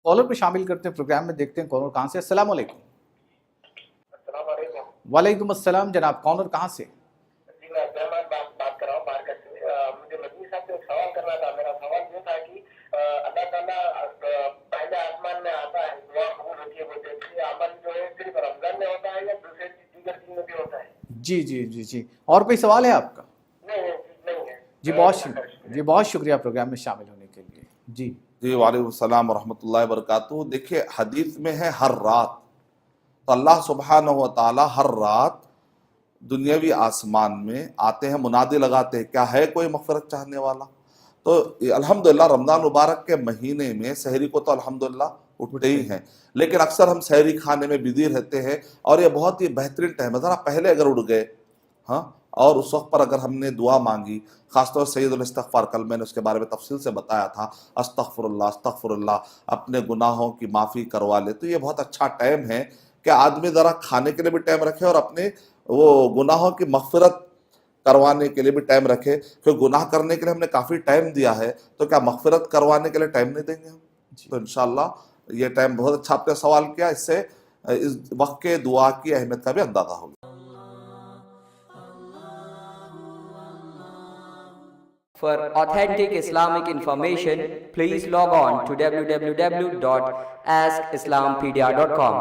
Collar پہ شامل کرتے ہیں پروگرام میں، دیکھتے ہیں کالر کہاں سے. السلام علیکم. السلام علیکم. وعلیکم السلام جناب، کالر کہاں سے؟ جی میں عبد الرحمان بات کر رہا ہوں مارکیٹ سے. مجھے مدنی صاحب سے ایک سوال کرنا تھا. میرا سوال یہ تھا کہ اللہ تعالیٰ پہلے آسمان میں آتا ہے، دعا قبول ہوتی ہے، بولتے ہیں کہ عمل جو ہے صرف رمضان میں ہوتا ہے یا دوسرے دیگر دن میں بھی ہوتا ہے؟ جی جی جی جی. اور کوئی سوال ہے آپ کا؟ نہیں ہے. جی بہت شکریہ پروگرام میں شامل ہونے کے لیے. جی جی وعلیکم السلام ورحمۃ اللہ وبرکاتہ. دیکھیے حدیث میں ہے ہر رات، تو اللہ سبحانہ و تعالی ہر رات دنیاوی آسمان میں آتے ہیں، منادی لگاتے ہیں کیا ہے کوئی مغفرت چاہنے والا. تو الحمدللہ رمضان مبارک کے مہینے میں سحری کو تو الحمدللہ اٹھتے ہی ہیں، لیکن اکثر ہم سحری کھانے میں بزی رہتے ہیں، اور یہ بہت ہی بہترین ٹائم ہے. ذرا پہلے اگر اٹھ گئے ہاں، اور اس وقت پر اگر ہم نے دعا مانگی، خاص طور سے سید الاستغفار، کل میں نے اس کے بارے میں تفصیل سے بتایا تھا، استغفر اللہ، اپنے گناہوں کی معافی کروا لے، تو یہ بہت اچھا ٹائم ہے کہ آدمی ذرا کھانے کے لیے بھی ٹائم رکھے اور اپنے وہ گناہوں کی مغفرت کروانے کے لیے بھی ٹائم رکھے. کیونکہ گناہ کرنے کے لیے ہم نے کافی ٹائم دیا ہے، تو کیا مغفرت کروانے کے لیے ٹائم نہیں دیں گے ہم؟ تو انشاءاللہ یہ ٹائم بہت اچھا آپ نے سوال کیا، اس سے اس وقت کے دعا کی اہمیت کا بھی اندازہ ہوگا. For authentic Islamic information, please log on to www.askislampedia.com.